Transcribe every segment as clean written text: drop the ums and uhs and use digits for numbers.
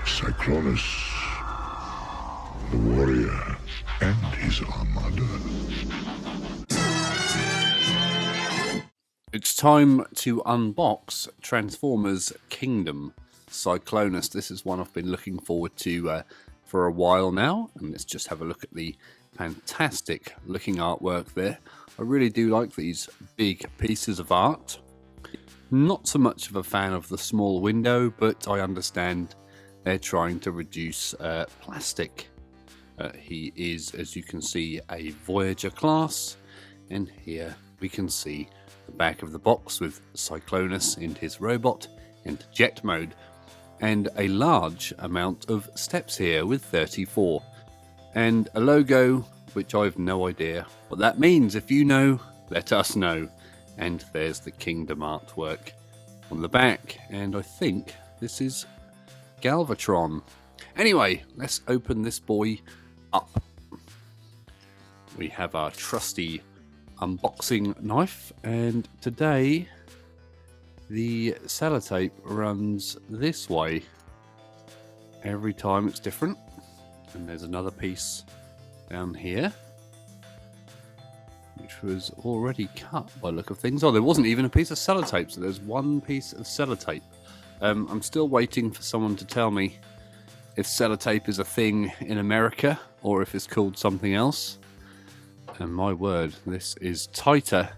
Cyclonus, the warrior, and his armada. It's time to unbox Transformers Kingdom Cyclonus. This is one I've been looking forward to for a while now, and let's just have a look at the fantastic looking artwork there. I really do like these big pieces of art. Not so much of a fan of the small window, but I understand they're trying to reduce plastic. He is, as you can see, a Voyager class, and here we can see the back of the box with Cyclonus and his robot and jet mode, and a large amount of steps here with 34, and a logo which I've no idea what that means. If you know, let us know. And there's the Kingdom artwork on the back, and I think this is Galvatron. Anyway, let's open this boy up. We have our trusty unboxing knife, and today the sellotape runs this way. Every time it's different, and there's another piece down here which was already cut by the look of things. Oh, there wasn't even a piece of sellotape, so there's one piece of sellotape. I'm still waiting for someone to tell me if sellotape is a thing in America or if it's called something else. And my word, this is tighter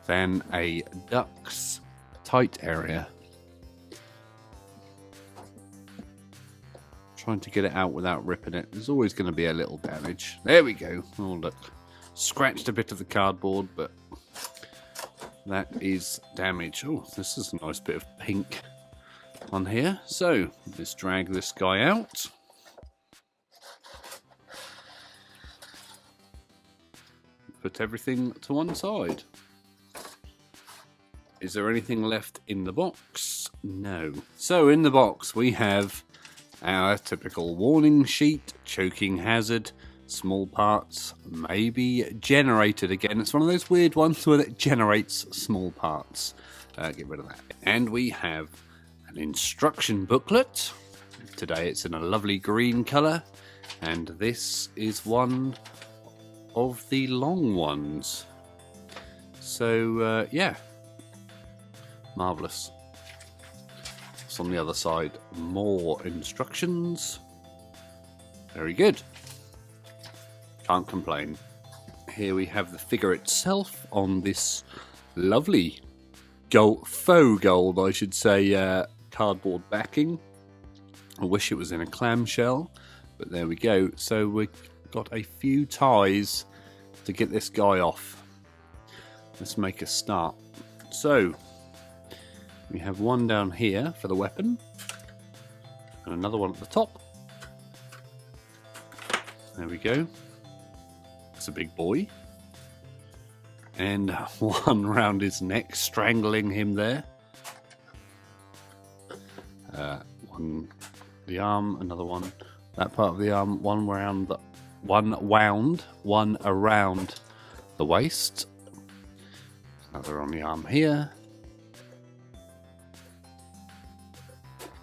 than a duck's tight area. Trying to get it out without ripping it. There's always going to be a little damage. There we go. Oh, look. Scratched a bit of the cardboard, but that is damage. Oh, this is a nice bit of pink on here. So, let's drag this guy out. Put everything to one side. Is there anything left in the box? No. So, in the box we have our typical warning sheet, choking hazard, small parts, maybe generated again. It's one of those weird ones where it generates small parts. Get rid of that. And we have an instruction booklet. Today it's in a lovely green colour, and this is one of the long ones. So yeah, marvellous. It's on the other side, more instructions. Very good. Can't complain. Here we have the figure itself on this lovely gold, faux gold, I should say, cardboard backing. I wish it was in a clamshell, but there we go. So we've got a few ties to get this guy off. Let's make a start. So we have one down here for the weapon, and another one at the top. There we go. It's a big boy. And one round his neck, strangling him there. One the arm, another one. That part of the arm, one around the waist. Another on the arm here.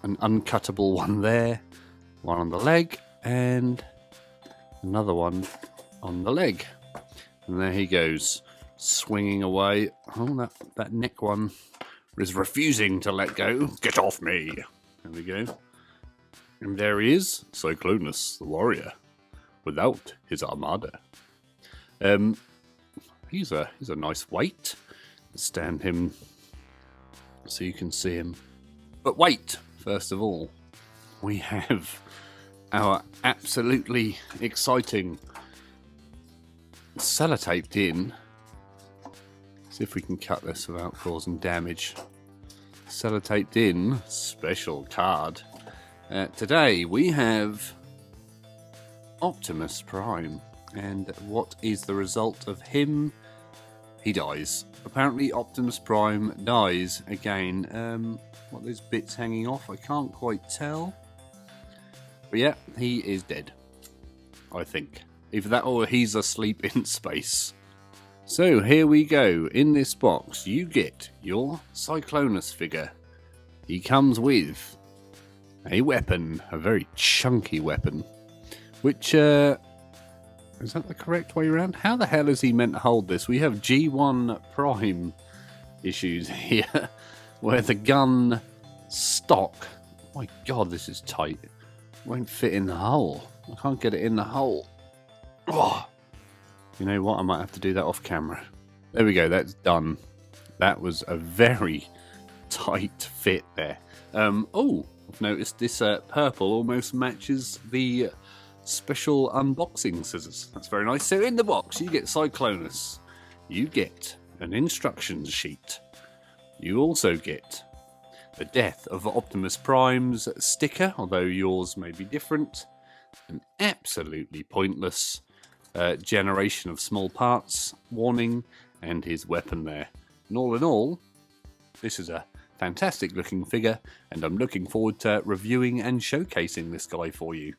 An uncuttable one there. One on the leg, and another one on the leg. And there he goes, swinging away. Oh, that neck one is refusing to let go. Get off me. There we go. And there he is, Cyclonus, the warrior, without his armada. He's a nice weight. Let's stand him so you can see him. But wait, first of all, we have our absolutely exciting sellotaped in. See if we can cut this without causing damage. Sellotaped in special card. Today we have Optimus Prime, and what is the result of him? He dies. Apparently Optimus Prime dies again. What are those bits hanging off? I can't quite tell. But yeah, he is dead, I think. Either that or he's asleep in space. So here we go. In this box you get your Cyclonus figure. He comes with a weapon, a very chunky weapon, which, is that the correct way around? How the hell is he meant to hold this? We have G1 Prime issues here, where the gun stock, oh my god, this is tight, won't fit in the hole. I can't get it in the hole. Oh. You know what, I might have to do that off camera. There we go, that's done. That was a very tight fit there. Oh, I've noticed this purple almost matches the special unboxing scissors. That's very nice. So in the box you get Cyclonus, you get an instructions sheet, you also get the Death of Optimus Prime's sticker, although yours may be different, an absolutely pointless generation of small parts warning, and his weapon there. And all in all, this is a fantastic looking figure, and I'm looking forward to reviewing and showcasing this guy for you.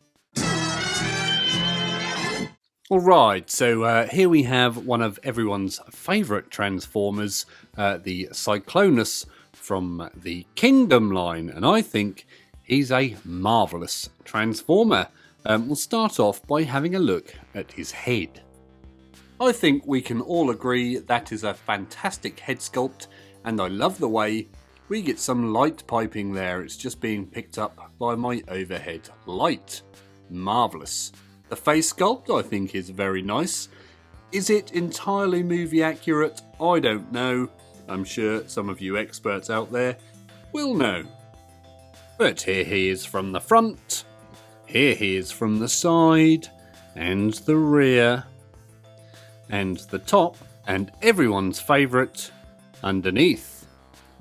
Alright, so here we have one of everyone's favourite Transformers, the Cyclonus from the Kingdom line, and I think he's a marvellous Transformer. We'll start off by having a look at his head. I think we can all agree that is a fantastic head sculpt, and I love the way we get some light piping there. It's just being picked up by my overhead light. Marvellous. The face sculpt I think is very nice. Is it entirely movie accurate? I don't know. I'm sure some of you experts out there will know. But here he is from the front. Here he is from the side, and the rear, and the top, and everyone's favourite, underneath.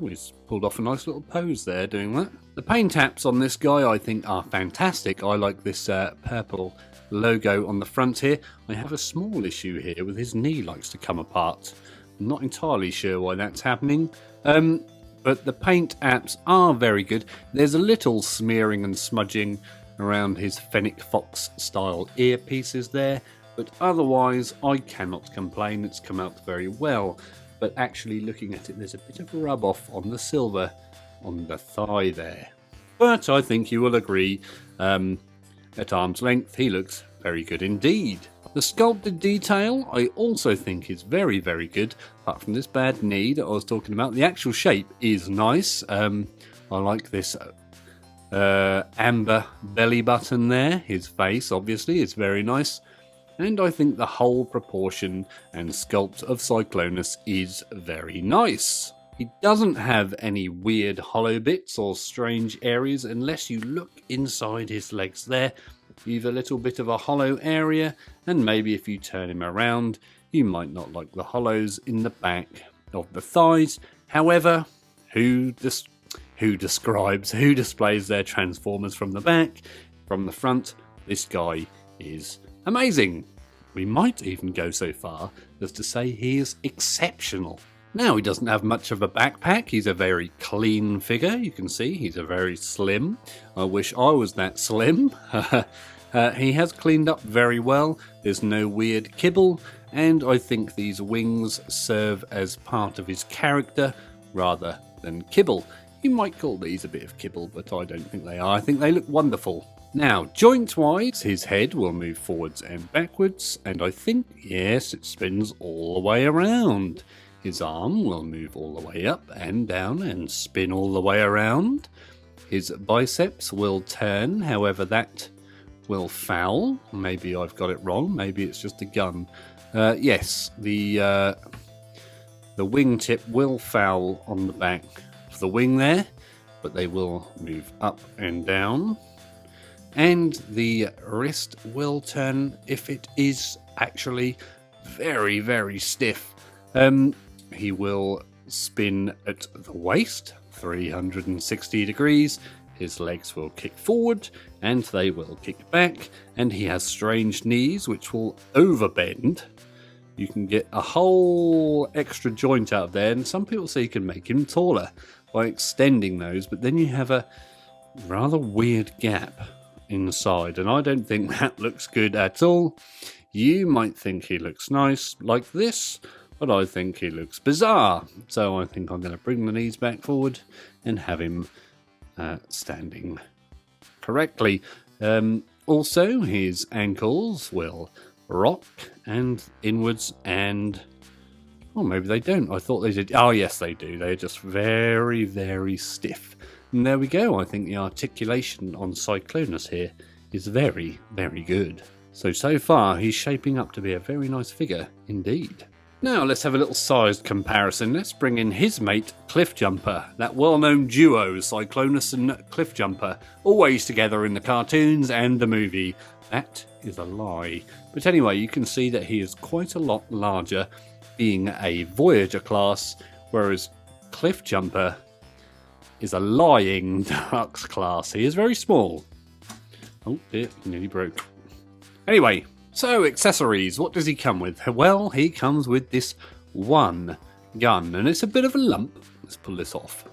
Oh, he's pulled off a nice little pose there doing that. The paint apps on this guy I think are fantastic. I like this purple logo on the front here. I have a small issue here with his knee likes to come apart. I'm not entirely sure why that's happening. But the paint apps are very good. There's a little smearing and smudging around his Fennec Fox style earpieces there, but otherwise I cannot complain. It's come out very well, but actually looking at it, there's a bit of rub off on the silver on the thigh there. But I think you will agree, at arm's length he looks very good indeed. The sculpted detail I also think is very, very good, apart from this bad knee that I was talking about. The actual shape is nice. I like this amber belly button there. His face obviously is very nice, and I think the whole proportion and sculpt of Cyclonus is very nice. He doesn't have any weird hollow bits or strange areas unless you look inside his legs there. You've a little bit of a hollow area, and maybe if you turn him around you might not like the hollows in the back of the thighs. However, who displays their Transformers from the back? From the front, this guy is amazing. We might even go so far as to say he is exceptional. Now, he doesn't have much of a backpack. He's a very clean figure. You can see he's a very slim. I wish I was that slim. He has cleaned up very well. There's no weird kibble, and I think these wings serve as part of his character rather than kibble. You might call these a bit of kibble, but I don't think they are. I think they look wonderful. Now, joint-wise, his head will move forwards and backwards, and I think, yes, it spins all the way around. His arm will move all the way up and down and spin all the way around. His biceps will turn, however that will foul. Maybe I've got it wrong, maybe it's just a gun. Yes, the wingtip will foul on the back of the wing there, but they will move up and down. And the wrist will turn if it is actually very, very stiff. He will spin at the waist 360 degrees. His legs will kick forward and they will kick back, and he has strange knees which will overbend. You can get a whole extra joint out of there, and some people say you can make him taller by extending those, but then you have a rather weird gap inside, and I don't think that looks good at all. You might think he looks nice like this, but I think he looks bizarre. So I think I'm going to bring the knees back forward and have him standing correctly. Also, his ankles will rock and inwards and... Oh, maybe they don't. I thought they did. Oh, yes, they do. They're just very, very stiff. And there we go. I think the articulation on Cyclonus here is very, very good. So far, he's shaping up to be a very nice figure indeed. Now, let's have a little sized comparison. Let's bring in his mate, Cliffjumper. That well-known duo, Cyclonus and Cliffjumper, always together in the cartoons and the movie. That is a lie. But anyway, you can see that he is quite a lot larger, being a Voyager class, whereas Cliffjumper is a lying Deluxe class. He is very small. Oh dear, nearly broke. Anyway, so accessories, what does he come with? Well, he comes with this one gun, and it's a bit of a lump. Let's pull this off.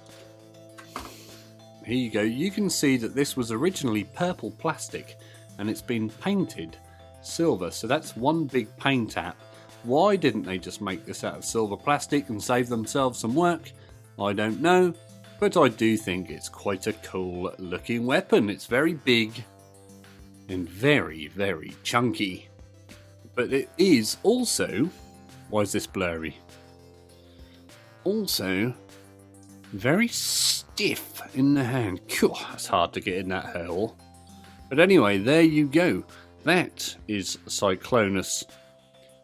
Here you go. You can see that this was originally purple plastic, and it's been painted silver, so that's one big paint app. Why didn't they just make this out of silver plastic and save themselves some work? I don't know, but I do think it's quite a cool looking weapon. It's very big and very, very chunky. But it is also... Why is this blurry? Also, very stiff in the hand. It's hard to get in that hole. But anyway, there you go. That is Cyclonus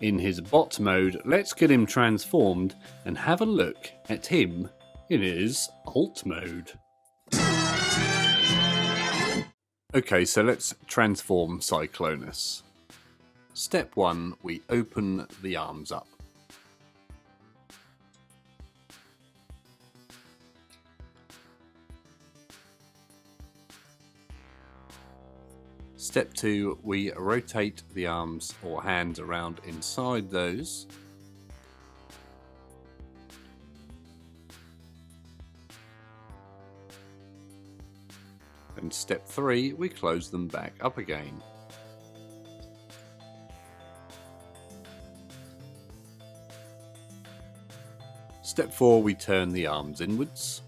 in his bot mode. Let's get him transformed and have a look at him in his alt mode. Okay, so let's transform Cyclonus. Step 1, we open the arms up. Step 2, we rotate the arms or hands around inside those. And step 3, we close them back up again. Step 4, we turn the arms inwards.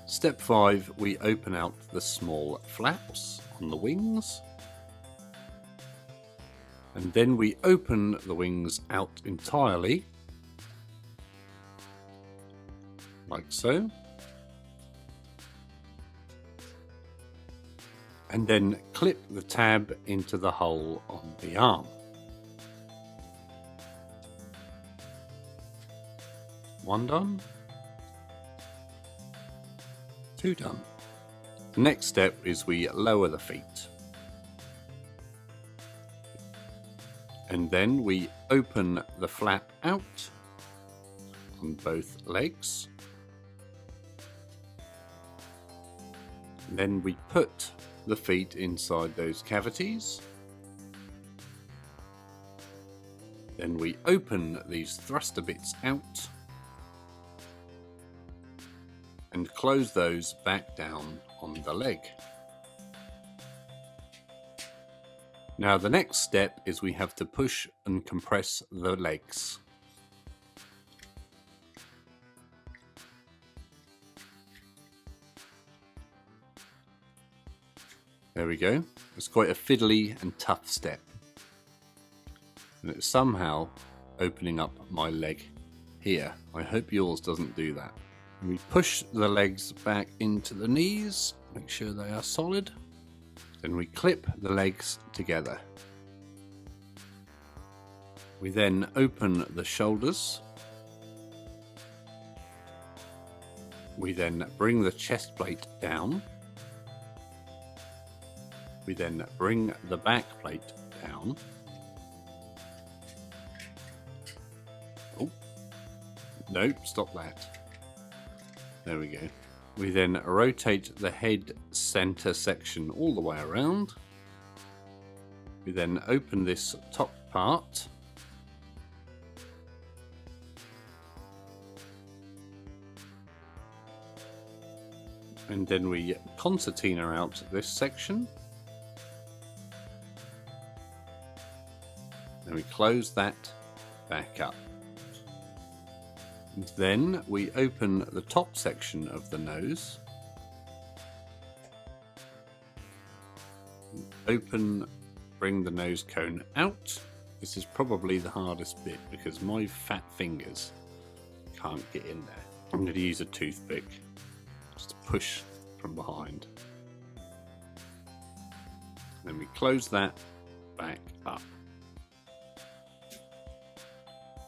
Step 5, we open out the small flaps on the wings. And then we open the wings out entirely, like so. And then clip the tab into the hole on the arm. One done. 2 done. The next step is we lower the feet. And then we open the flap out on both legs. Then we put the feet inside those cavities. Then we open these thruster bits out and close those back down on the leg. Now the next step is we have to push and compress the legs. There we go. It's quite a fiddly and tough step. And it's somehow opening up my leg here. I hope yours doesn't do that. And we push the legs back into the knees, make sure they are solid. Then we clip the legs together. We then open the shoulders. We then bring the chest plate down. We then bring the back plate down. Oh, no, stop that. There we go. We then rotate the head center section all the way around. We then open this top part. And then we concertina out this section. And we close that back up. And then we open the top section of the nose. open, bring the nose cone out. This is probably the hardest bit because my fat fingers can't get in there. I'm going to use a toothpick just to push from behind. Then we close that back up.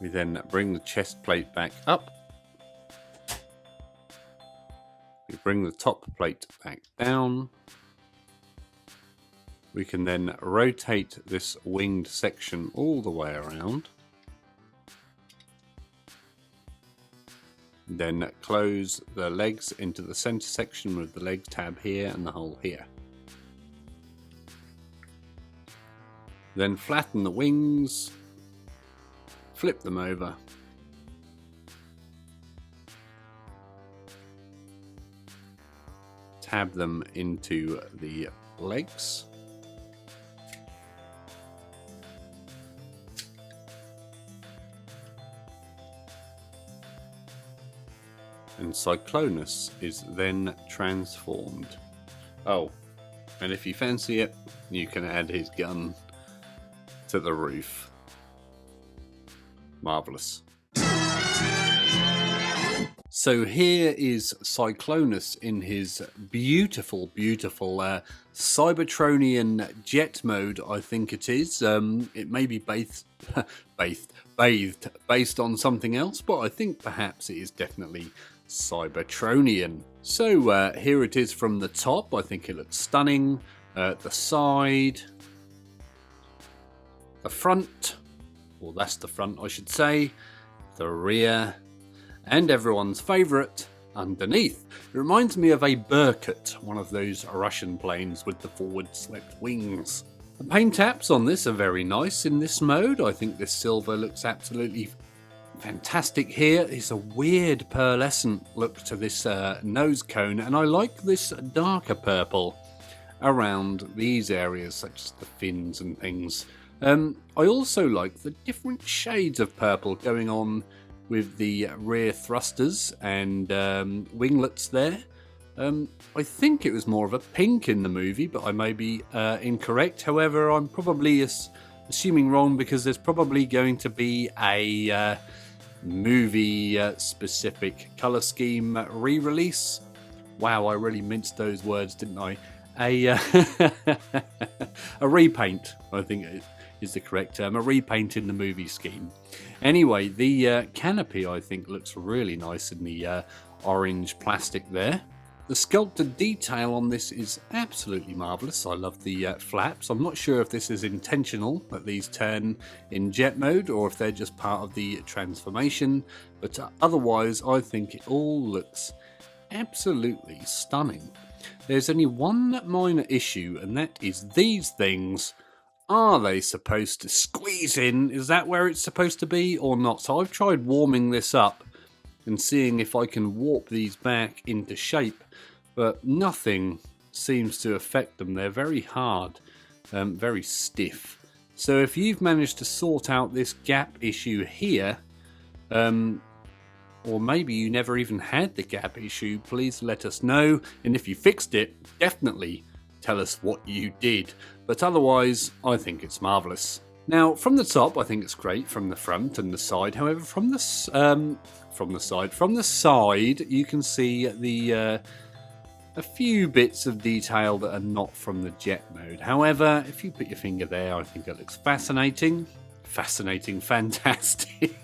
We then bring the chest plate back up. We bring the top plate back down. We can then rotate this winged section all the way around. Then close the legs into the center section with the leg tab here and the hole here. Then flatten the wings, flip them over, tab them into the legs, and Cyclonus is then transformed. Oh, and if you fancy it, you can add his gun to the roof. Marvellous. So here is Cyclonus in his beautiful, beautiful Cybertronian jet mode, I think it is. It may be bathed based on something else, but I think perhaps it is definitely Cybertronian. So here it is from the top. I think it looks stunning. The side, the front, well, that's the front I should say, the rear, and everyone's favourite, underneath. It reminds me of a Berkut, one of those Russian planes with the forward swept wings. The paint apps on this are very nice in this mode. I think this silver looks absolutely fantastic here. It's a weird pearlescent look to this nose cone, and I like this darker purple around these areas such as the fins and things. I also like the different shades of purple going on with the rear thrusters and winglets there. I think it was more of a pink in the movie, but I may be incorrect. However, I'm probably assuming wrong because there's probably going to be a movie-specific colour scheme re-release. Wow, I really minced those words, didn't I? A repaint, I think is the correct term. A repaint in the movie scheme. Anyway, the canopy, I think, looks really nice in the orange plastic there. The sculpted detail on this is absolutely marvellous. I love the flaps. I'm not sure if this is intentional, that these turn in jet mode, or if they're just part of the transformation. But otherwise, I think it all looks absolutely stunning. There's only one minor issue, and that is these things. Are they supposed to squeeze in? Is that where it's supposed to be or not? So I've tried warming this up and seeing if I can warp these back into shape, but nothing seems to affect them. They're very hard, very stiff. So if you've managed to sort out this gap issue here, or maybe you never even had the gap issue, please let us know. And if you fixed it, definitely tell us what you did. But otherwise, I think it's marvellous. Now, from the top, I think it's great. From the front and the side, however, from the side, you can see the a few bits of detail that are not from the jet mode. However, if you put your finger there, I think it looks fascinating. Fascinating, fantastic.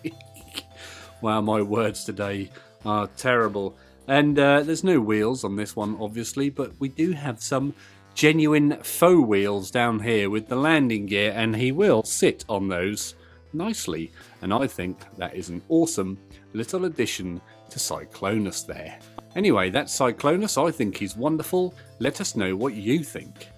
Wow, my words today are terrible. And there's no wheels on this one, obviously, but we do have some genuine faux wheels down here with the landing gear, and he will sit on those nicely. And I think that is an awesome little addition to Cyclonus there. Anyway, that's Cyclonus. I think he's wonderful. Let us know what you think.